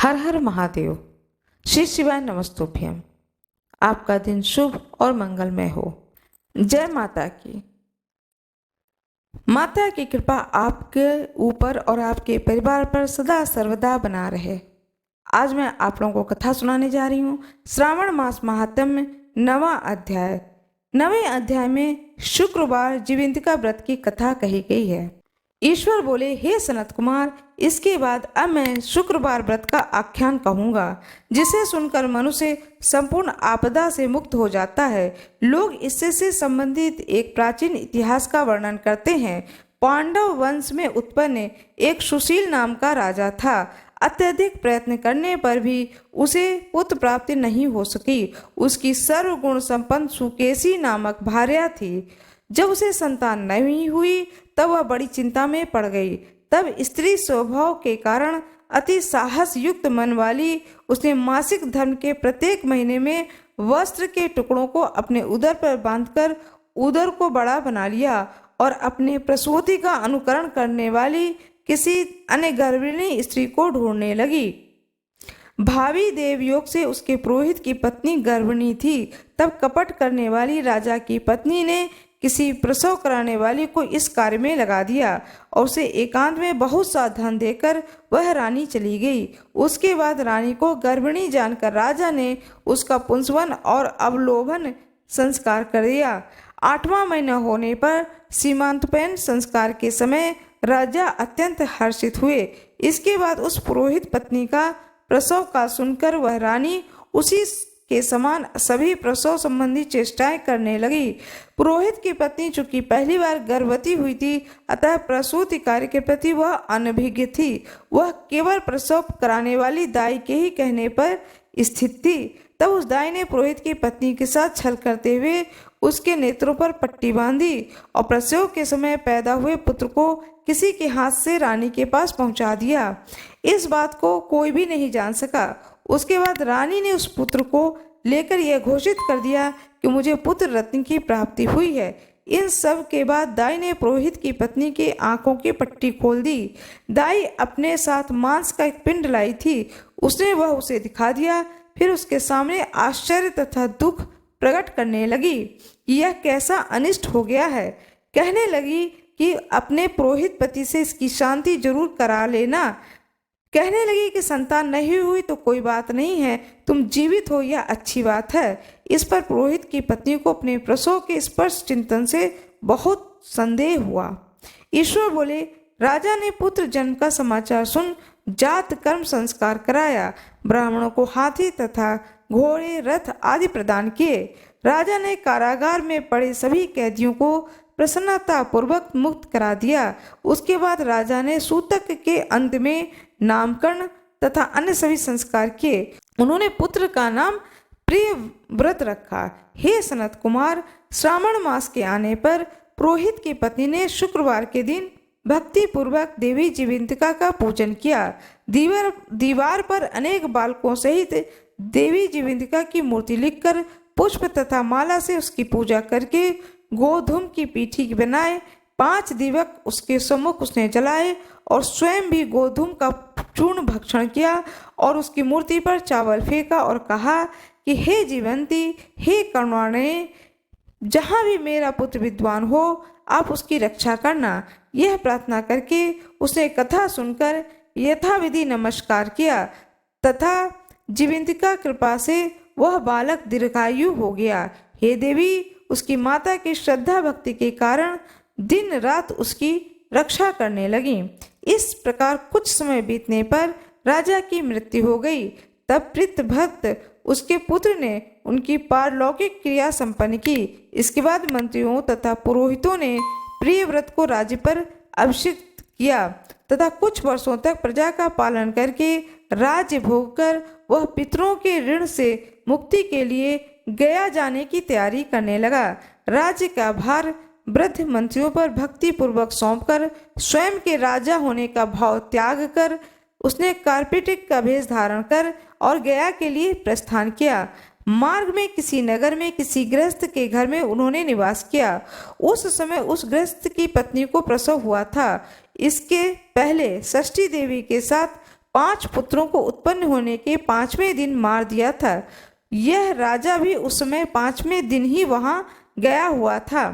हर हर महादेव। श्री शिवाय नमस्तुभ्यम। आपका दिन शुभ और मंगलमय हो। जय माता की। माता की कृपा आपके ऊपर और आपके परिवार पर सदा सर्वदा बना रहे। आज मैं आप लोगों को कथा सुनाने जा रही हूँ। श्रावण मास महात्म्य 9वां अध्याय। 9वें अध्याय में शुक्रवार जीवंतिका व्रत की कथा कही गई है। ईश्वर बोले, हे सनत कुमार, इसके बाद अब मैं शुक्रवार व्रत का आख्यान कहूंगा, जिसे सुनकर मनुष्य संपूर्ण आपदा से मुक्त हो जाता है। लोग इससे से संबंधित एक प्राचीन इतिहास का वर्णन करते हैं। पांडव वंश में उत्पन्न एक सुशील नाम का राजा था। अत्यधिक प्रयत्न करने पर भी उसे पुत्र प्राप्ति नहीं हो सकी। उसकी सर्वगुण संपन्न सुकेशी नामक भार्या थी। जब उसे संतान नहीं हुई तब वह बड़ी चिंता में पड़ गई। तब स्त्री स्वभाव के कारण अति साहस युक्त मन वाली उसने मासिक धर्म के प्रत्येक महीने में वस्त्र के टुकड़ों को अपने उदर पर बांधकर उदर को बड़ा बना लिया और अपने प्रसूति का अनुकरण करने वाली किसी अन्य गर्भिणी स्त्री को ढूंढने लगी। भावी देवयोग से उसके पुरोहित की पत्नी गर्भिणी थी। तब कपट करने वाली राजा की पत्नी ने किसी प्रसव कराने वाली को इस कार्य में लगा दिया और उसे एकांत में बहुत सा धन देकर वह रानी चली गई। उसके बाद रानी को गर्भिणी जानकर राजा ने उसका पुंसवन और अवलोभन संस्कार कर दिया। 8वां महीना होने पर सीमांतोपयन संस्कार के समय राजा अत्यंत हर्षित हुए। इसके बाद उस पुरोहित पत्नी का प्रसव का सुनकर वह रानी उसी के समान सभी प्रसव संबंधी चेष्टाएं करने लगी। पुरोहित की पत्नी चूंकि पहली बार गर्भवती हुई थी, अतः प्रसूति कार्य के प्रति वह अनभिज्ञ थी। वह केवल प्रसव कराने वाली दाई के ही कहने पर स्थित थी। तब उस दाई ने पुरोहित की पत्नी के साथ छल करते हुए उसके नेत्रों पर पट्टी बांधी और प्रसव के समय पैदा हुए पुत्र को किसी के हाथ से रानी के पास पहुंचा दिया। इस बात को कोई भी नहीं जान सका। उसके बाद रानी ने उस पुत्र को लेकर यह घोषित कर दिया कि मुझे पुत्र रत्न की प्राप्ति हुई है। इन सब के बाद दाई ने पुरोहित की पत्नी की आंखों की पट्टी खोल दी। दाई अपने साथ मांस का एक पिंड लाई थी। उसने वह उसे दिखा दिया। फिर उसके सामने आश्चर्य तथा दुख प्रकट करने लगी। यह कैसा अनिष्ट हो गया है। कहने लगी कि अपने पुरोहित पति से इसकी शांति जरूर करा लेना। कहने लगी कि संतान नहीं हुई तो कोई बात नहीं है, तुम जीवित हो यह अच्छी बात है। इस पर पुरोहित की पत्नी को अपने प्रसव के स्पर्श चिंतन से बहुत संदेह हुआ। ईश्वर बोले, राजा ने पुत्र जन्म का समाचार सुन जात कर्म संस्कार कराया। ब्राह्मणों को हाथी तथा घोड़े रथ आदि प्रदान किए। राजा ने कारागार में पड़े सभी कैदियों को प्रसन्नता पूर्वक मुक्त करा दिया। उसके बाद राजा ने सूतक के अंत में नामकरण तथा अन्य सभी संस्कार किए। उन्होंने पुत्र का नाम प्रियव्रत रखा। हे सनत कुमार, श्रावण मास के आने पर पुरोहित की पत्नी ने शुक्रवार के दिन भक्ति पूर्वक देवी जीवंतिका का पूजन किया। दीवार पर अनेक बालकों सहित देवी जीवंतिका की मूर्ति लिखकर पुष्प तथा माला से उसकी पूजा करके गोधूम की पीठी बनाए 5 दीवक उसके सम्मुख उसने जलाए और स्वयं भी गोधूम का चूर्ण भक्षण किया और उसकी मूर्ति पर चावल फेंका और कहा कि हे जीवंती, हे करुणामय, जहाँ भी मेरा पुत्र विद्वान हो आप उसकी रक्षा करना। यह प्रार्थना करके उसने कथा सुनकर यथाविधि नमस्कार किया तथा जीवंतिका कृपा से वह बालक दीर्घायु हो गया। हे देवी, उसकी माता की श्रद्धा भक्ति के कारण दिन रात उसकी रक्षा करने लगी। इस प्रकार कुछ समय बीतने पर राजा की मृत्यु हो गई। तब प्रीत भक्त उसके पुत्र ने उनकी पारलौकिक क्रिया संपन्न की। इसके बाद मंत्रियों तथा पुरोहितों ने प्रियव्रत को राज्य पर अभिषिक्त किया तथा कुछ वर्षों तक प्रजा का पालन करके राज्य भोग कर वह पितरों के ऋण से मुक्ति के लिए गया जाने की तैयारी करने लगा। राज्य का भार वृद्ध मंत्रियों पर भक्ति पूर्वक सौंपकर स्वयं के राजा होने का भाव त्याग कर उसने कार्पेटिक का भेष धारण कर और गया के लिए प्रस्थान किया। मार्ग में किसी नगर में किसी गृहस्थ के घर में उन्होंने निवास किया। उस समय उस गृहस्थ की पत्नी को प्रसव हुआ था। इसके पहले षष्ठी देवी के साथ 5 पुत्रों को उत्पन्न होने के 5वें दिन मार दिया था। यह राजा भी उस समय 5वें दिन ही वहां गया हुआ था।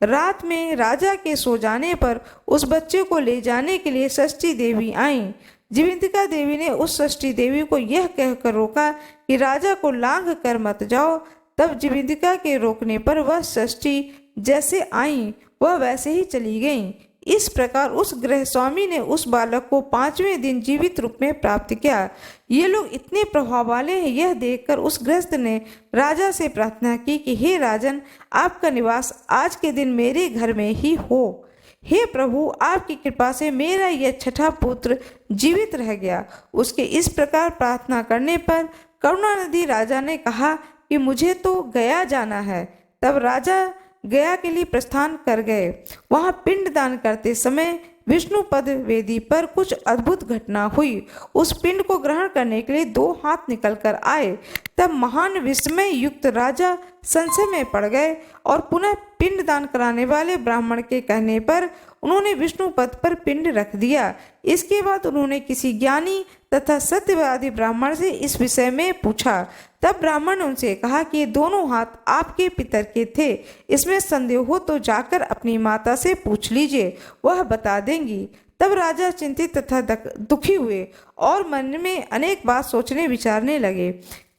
रात में राजा के सो जाने पर उस बच्चे को ले जाने के लिए षष्ठी देवी आईं। जीवंतिका देवी ने उस षष्ठी देवी को यह कहकर रोका कि राजा को लांघ कर मत जाओ। तब जीवंतिका के रोकने पर वह षष्ठी जैसे आई वह वैसे ही चली गई। इस प्रकार उस गृह स्वामी ने उस बालक को 5वें दिन जीवित रूप में प्राप्त किया। ये लोग इतने प्रभाव वाले हैं, यह देखकर उस गृहस्थ ने राजा से प्रार्थना की कि हे राजन, आपका निवास आज के दिन मेरे घर में ही हो। हे प्रभु, आपकी कृपा से मेरा यह 6ठा पुत्र जीवित रह गया। उसके इस प्रकार प्रार्थना करने पर करुणानिधि राजा ने कहा कि मुझे तो गया जाना है। तब राजा गया के लिए प्रस्थान कर गए। वहां पिंडदान करते समय विष्णुपद वेदी पर कुछ अद्भुत घटना हुई। उस पिंड को ग्रहण करने के लिए 2 हाथ निकल कर आए। तब महान विस्मय युक्त राजा संशय में पड़ गए और पुनः पिंडदान कराने वाले ब्राह्मण के कहने पर उन्होंने विष्णु पद पर पिंड रख दिया। इसके बाद उन्होंने किसी ज्ञानी तथा सत्यवादी ब्राह्मण से इस विषय में पूछा। तब ब्राह्मण ने उनसे कहा कि ये दोनों हाथ आपके पितर के थे। इसमें संदेह हो तो जाकर अपनी माता से पूछ लीजिए, वह बता देंगी। तब राजा चिंतित तथा दुखी हुए और मन में अनेक बात सोचने विचारने लगे।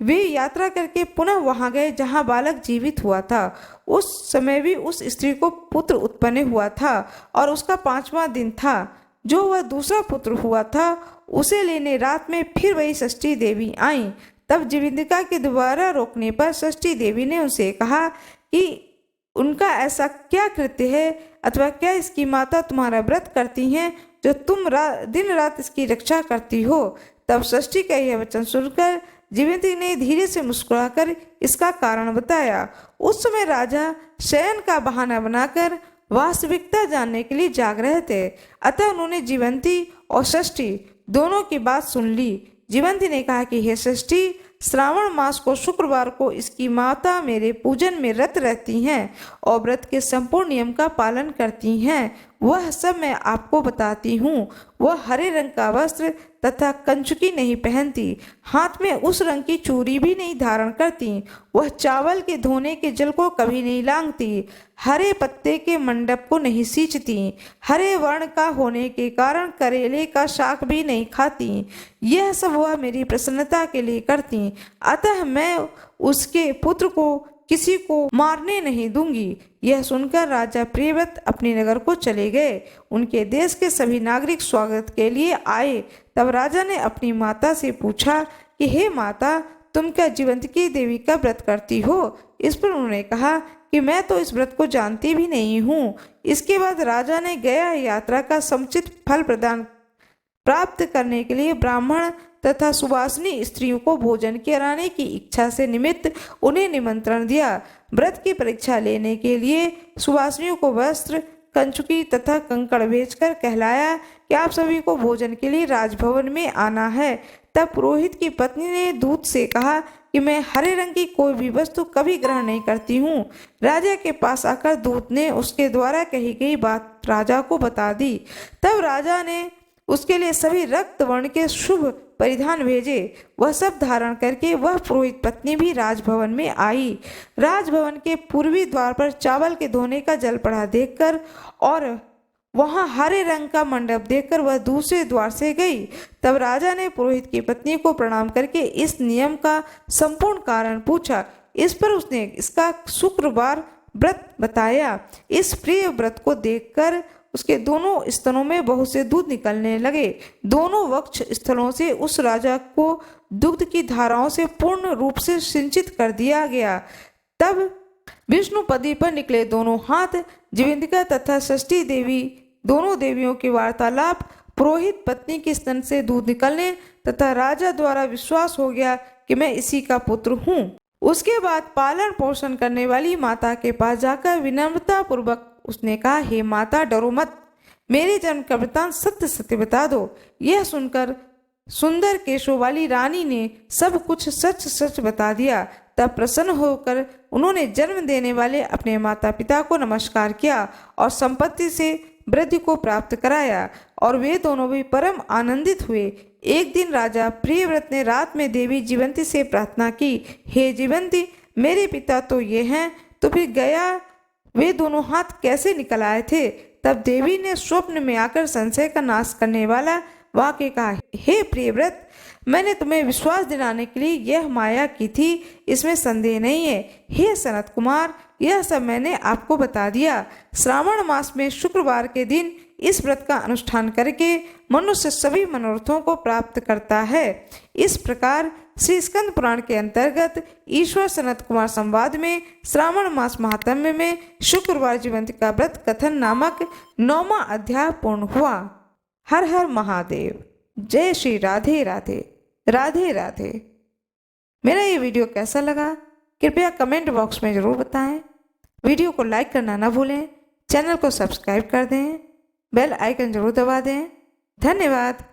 वे यात्रा करके पुनः वहां गए जहां बालक जीवित हुआ था। उस समय भी उस स्त्री को पुत्र उत्पन्न हुआ था और उसका 5वां दिन था। जो वह दूसरा पुत्र हुआ था उसे लेने रात में फिर वही षष्ठी देवी आई। तब जीवंतिका के दोबारा रोकने पर षष्ठी देवी ने उनसे कहा कि उनका ऐसा क्या कृत्य है अथवा क्या इसकी माता तुम्हारा व्रत करती हैं जो तुम दिन रात इसकी रक्षा करती हो। तब षष्ठी का यह वचन सुनकर जीवंतिका ने धीरे से मुस्कुराकर इसका कारण बताया। उस समय राजा शयन का बहाना बनाकर वास्तविकता जानने के लिए जाग रहे थे। अतः उन्होंने जीवंती और षष्ठी दोनों की बात सुन ली। जीवंती ने कहा कि हे षष्ठी, श्रावण मास को शुक्रवार को इसकी माता मेरे पूजन में रत रहती हैं और व्रत के संपूर्ण नियम का पालन करती हैं। वह सब मैं आपको बताती हूँ। वह हरे रंग का वस्त्र तथा कंचुकी नहीं पहनती, हाथ में उस रंग की चूड़ी भी नहीं धारण करती। वह चावल के धोने के जल को कभी नहीं लांघती, हरे पत्ते के मंडप को नहीं सींचती, हरे वर्ण का होने के कारण करेले का शाक भी नहीं खाती। यह सब वह मेरी प्रसन्नता के लिए करती। अतः मैं उसके पुत्र को किसी को मारने नहीं दूंगी। यह सुनकर राजा प्रियव्रत अपने नगर को चले गए। उनके देश के सभी नागरिक स्वागत के लिए आए। तब राजा ने अपनी माता से पूछा कि हे माता, तुम क्या जीवंतिकी देवी का व्रत करती हो? इस पर उन्होंने कहा कि मैं तो इस व्रत को जानती भी नहीं हूँ। इसके बाद राजा ने गया यात्रा का समुचित फल प्रदान प्राप्त करने के लिए ब्राह्मण तथा सुवासिनी स्त्रियों को भोजन कराने की इच्छा से निमित्त उन्हें निमंत्रण दिया। व्रत की परीक्षा लेने के लिए सुवासिनियों को वस्त्र, कंचुकी तथा कंकड़ भेजकर कहलाया कि आप सभी को भोजन के लिए राजभवन में आना है। तब पुरोहित की पत्नी ने दूत से कहा कि मैं हरे रंग की कोई भी वस्तु कभी ग्रहण नहीं करती हूँ। राजा के पास आकर दूत ने उसके द्वारा कही गई बात राजा को बता दी। तब राजा ने उसके लिए सभी रक्त वर्ण के शुभ परिधान भेजे। वह सब धारण करके वह पुरोहित पत्नी भी राजभवन में आई। राजभवन के पूर्वी द्वार पर चावल के धोने का जल पड़ा देखकर और वहां हरे रंग का मंडप देखकर वह दूसरे द्वार से गई। तब राजा ने पुरोहित की पत्नी को प्रणाम करके इस नियम का संपूर्ण कारण पूछा। इस पर उसने इसका शुक्रवार व्रत बताया। इस प्रिय व्रत को देखकर उसके दोनों स्तनों में बहुत से दूध निकलने लगे। दोनों वक्ष स्थलों से उस राजा को दुग्ध की धाराओं से पूर्ण रूप से सिंचित कर दिया गया। तब विष्णुपदी पर निकले दोनों हाथ, जीवंतिका तथा षष्ठी देवी दोनों देवियों की वार्तालाप, पुरोहित पत्नी के स्तन से दूध निकलने तथा राजा द्वारा विश्वास हो गया कि मैं इसी का पुत्र हूँ। उसके बाद पालन पोषण करने वाली माता के पास जाकर विनम्रता पूर्वक उसने कहा, हे माता, डरो मत, मेरे जन्म का वृतांत सत्य सत्य बता दो। यह सुनकर सुंदर केशों वाली रानी ने सब कुछ सच सच बता दिया। तब प्रसन्न होकर उन्होंने जन्म देने वाले अपने माता पिता को नमस्कार किया और संपत्ति से वृद्धि को प्राप्त कराया और वे दोनों भी परम आनंदित हुए। एक दिन राजा प्रियव्रत ने रात में देवी जीवंती से प्रार्थना की, हे जीवंती, मेरे पिता तो ये हैं, तो फिर गया वे दोनों हाथ कैसे निकल आए थे? तब देवी ने स्वप्न में आकर संशय का नाश करने वाला वाक्य कहा, हे प्रियव्रत, मैंने तुम्हें विश्वास दिलाने के लिए यह माया की थी, इसमें संदेह नहीं है। हे सनत कुमार, यह सब मैंने आपको बता दिया। श्रावण मास में शुक्रवार के दिन इस व्रत का अनुष्ठान करके मनुष्य सभी मनोरथों को प्राप्त करता है। इस प्रकार श्री स्कंद पुराण के अंतर्गत ईश्वर सनत कुमार संवाद में श्रावण मास महात्म्य में शुक्रवार जीवंती का व्रत कथन नामक 9वां अध्याय पूर्ण हुआ। हर हर महादेव। जय श्री राधे राधे। राधे राधे। मेरा ये वीडियो कैसा लगा कृपया कमेंट बॉक्स में ज़रूर बताएं। वीडियो को लाइक करना ना भूलें, चैनल को सब्सक्राइब कर दें, बेल आइकन जरूर दबा दें। धन्यवाद।